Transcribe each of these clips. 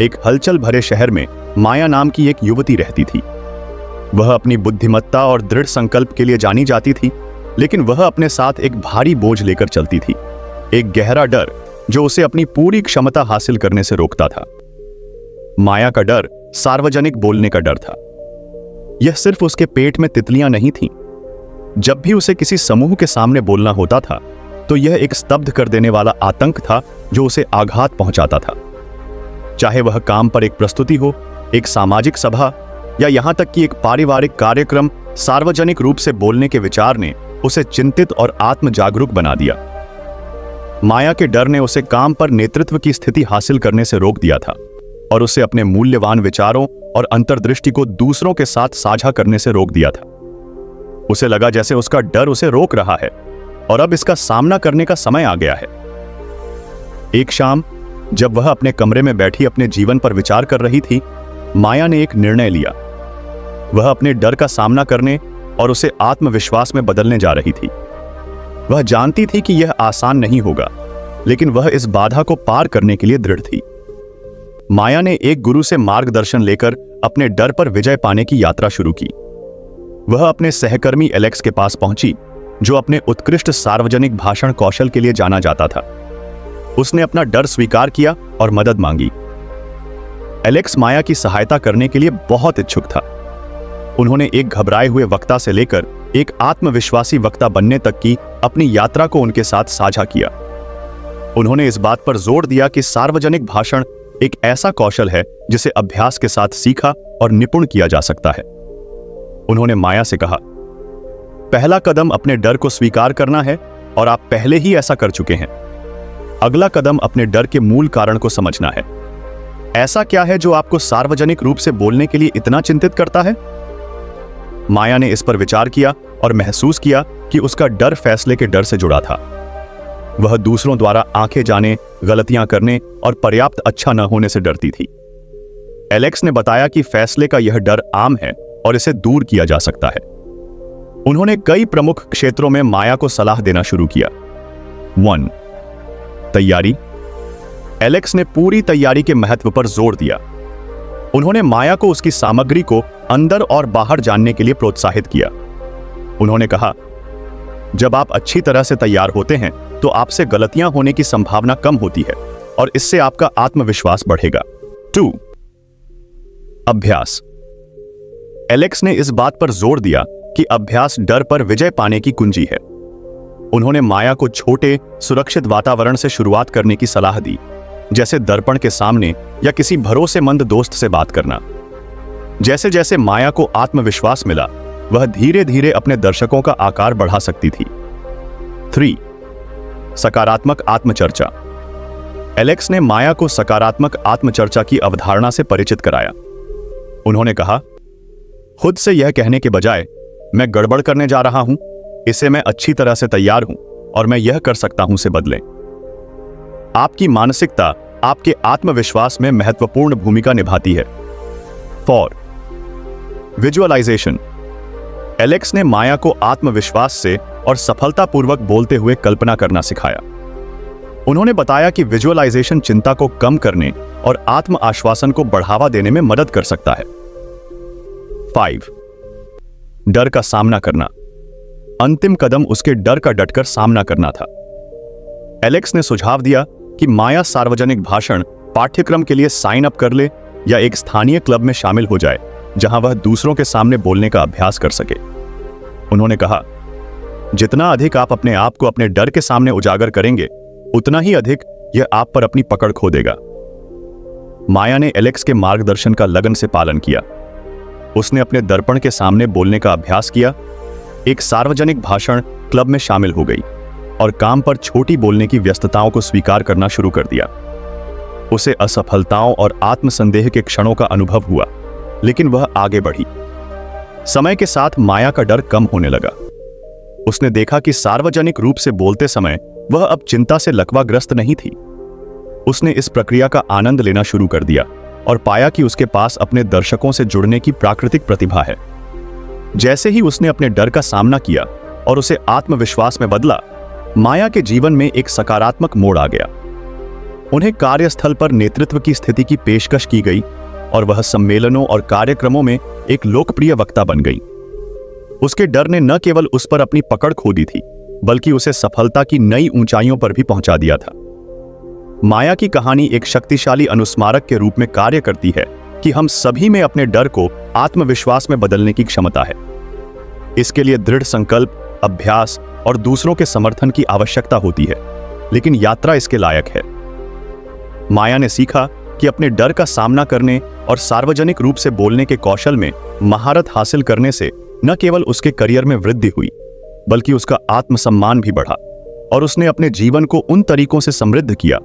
एक हलचल भरे शहर में माया नाम की एक युवती रहती थी। वह अपनी बुद्धिमत्ता और दृढ़ संकल्प के लिए जानी जाती थी, लेकिन वह अपने साथ एक भारी बोझ लेकर चलती थी, एक गहरा डर जो उसे अपनी पूरी क्षमता हासिल करने से रोकता था। माया का डर सार्वजनिक बोलने का डर था। यह सिर्फ उसके पेट में तितलियां नहीं थीं। जब भी उसे किसी समूह के सामने बोलना होता था तो यह एक स्तब्ध कर देने वाला आतंक था जो उसे आघात पहुंचाता था। चाहे वह काम पर एक प्रस्तुति हो, एक सामाजिक सभा या यहां तक कि एक पारिवारिक कार्यक्रम, सार्वजनिक रूप से बोलने के विचार ने उसे चिंतित और आत्म जागरूक बना दिया। माया के डर ने उसे काम पर नेतृत्व की स्थिति हासिल करने से रोक दिया था और उसे अपने मूल्यवान विचारों और अंतर्दृष्टि को दूसरों के साथ साझा करने से रोक दिया था। उसे लगा जैसे उसका डर उसे रोक रहा है और अब इसका सामना करने का समय आ गया है। एक शाम जब वह अपने कमरे में बैठी अपने जीवन पर विचार कर रही थी, माया ने एक निर्णय लिया। वह अपने डर का सामना करने और उसे आत्मविश्वास में बदलने जा रही थी। वह जानती थी कि यह आसान नहीं होगा, लेकिन वह इस बाधा को पार करने के लिए दृढ़ थी। माया ने एक गुरु से मार्गदर्शन लेकर अपने डर पर विजय पाने की यात्रा शुरू की। वह अपने सहकर्मी एलेक्स के पास पहुंची, जो अपने उत्कृष्ट सार्वजनिक भाषण कौशल के लिए जाना जाता था। उसने अपना डर स्वीकार किया और मदद मांगी। एलेक्स माया की सहायता करने के लिए बहुत इच्छुक था। उन्होंने एक घबराए हुए वक्ता से लेकर एक आत्मविश्वासी वक्ता बनने तक की अपनी यात्रा को उनके साथ साझा किया। उन्होंने इस बात पर जोर दिया कि सार्वजनिक भाषण एक ऐसा कौशल है जिसे अभ्यास के साथ सीखा और निपुण किया जा सकता है। उन्होंने माया से कहा, पहला कदम अपने डर को स्वीकार करना है और आप पहले ही ऐसा कर चुके हैं। अगला कदम अपने डर के मूल कारण को समझना है। ऐसा क्या है जो आपको सार्वजनिक रूप से बोलने के लिए इतना चिंतित करता है? माया ने इस पर विचार किया और महसूस किया कि उसका डर फैसले के डर से जुड़ा था। वह दूसरों द्वारा आंखें जाने, गलतियां करने और पर्याप्त अच्छा न होने से डरती थी। एलेक्स ने बताया कि फैसले का यह डर आम है और इसे दूर किया जा सकता है। उन्होंने कई प्रमुख क्षेत्रों में माया को सलाह देना शुरू किया। 1. तैयारी। एलेक्स ने पूरी तैयारी के महत्व पर जोर दिया। उन्होंने माया को उसकी सामग्री को अंदर और बाहर जानने के लिए प्रोत्साहित किया। उन्होंने कहा, जब आप अच्छी तरह से तैयार होते हैं तो आपसे गलतियां होने की संभावना कम होती है और इससे आपका आत्मविश्वास बढ़ेगा। 2. अभ्यास। एलेक्स ने इस बात पर जोर दिया कि अभ्यास डर पर विजय पाने की कुंजी है। उन्होंने माया को छोटे, सुरक्षित वातावरण से शुरुआत करने की सलाह दी, जैसे दर्पण के सामने या किसी भरोसेमंद दोस्त से बात करना। जैसे जैसे माया को आत्मविश्वास मिला, वह धीरे धीरे अपने दर्शकों का आकार बढ़ा सकती थी। 3. सकारात्मक आत्मचर्चा। एलेक्स ने माया को सकारात्मक आत्मचर्चा की अवधारणा से परिचित कराया। उन्होंने कहा, खुद से यह कहने के बजाय मैं गड़बड़ करने जा रहा हूं, इसे मैं अच्छी तरह से तैयार हूं और मैं यह कर सकता हूं से बदलें। आपकी मानसिकता आपके आत्मविश्वास में महत्वपूर्ण भूमिका निभाती है। 4. विजुअलाइजेशन। एलेक्स ने माया को आत्मविश्वास से और सफलतापूर्वक बोलते हुए कल्पना करना सिखाया। उन्होंने बताया कि विजुअलाइजेशन चिंता को कम करने और आत्म आश्वासन को बढ़ावा देने में मदद कर सकता है। 5. डर का सामना करना। अंतिम कदम उसके डर का डटकर सामना करना था। एलेक्स ने सुझाव दिया कि माया सार्वजनिक भाषण पाठ्यक्रम के लिए साइन अप कर ले या एक स्थानीय क्लब में शामिल हो जाए, जहां वह दूसरों के सामने बोलने का अभ्यास कर सके। उन्होंने कहा, जितना अधिक आप अपने आप को अपने डर के सामने उजागर करेंगे, उतना ही अधिक यह आप पर अपनी पकड़ खो देगा। माया ने एलेक्स के मार्गदर्शन का लगन से पालन किया। उसने अपने दर्पण के सामने बोलने का अभ्यास किया, एक सार्वजनिक भाषण क्लब में शामिल हो गई और काम पर छोटी बोलने की व्यस्तताओं को स्वीकार करना शुरू कर दिया। उसे असफलताओं और आत्मसंदेह के क्षणों का अनुभव हुआ, लेकिन वह आगे बढ़ी। समय के साथ माया का डर कम होने लगा। उसने देखा कि सार्वजनिक रूप से बोलते समय वह अब चिंता से लकवाग्रस्त नहीं थी। उसने इस प्रक्रिया का आनंद लेना शुरू कर दिया और पाया कि उसके पास अपने दर्शकों से जुड़ने की प्राकृतिक प्रतिभा है। जैसे ही उसने अपने डर का सामना किया और उसे आत्मविश्वास में बदला, माया के जीवन में एक सकारात्मक मोड़ आ गया। उन्हें कार्यस्थल पर नेतृत्व की स्थिति की पेशकश की गई और वह सम्मेलनों और कार्यक्रमों में एक लोकप्रिय वक्ता बन गई। उसके डर ने न केवल उस पर अपनी पकड़ खो दी थी, बल्कि उसे सफलता की नई ऊंचाइयों पर भी पहुंचा दिया था। माया की कहानी एक शक्तिशाली अनुस्मारक के रूप में कार्य करती है कि हम सभी में अपने डर को आत्मविश्वास में बदलने की क्षमता है। इसके लिए दृढ़ संकल्प, अभ्यास और दूसरों के समर्थन की आवश्यकता होती है, लेकिन यात्रा इसके लायक है। माया ने सीखा कि अपने डर का सामना करने और सार्वजनिक रूप से बोलने के कौशल में महारत हासिल करने से न केवल उसके करियर में वृद्धि हुई, बल्कि उसका आत्मसम्मान भी बढ़ा और उसने अपने जीवन को उन तरीकों से समृद्ध किया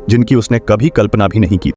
जिनकी उसने कभी कल्पना भी नहीं की।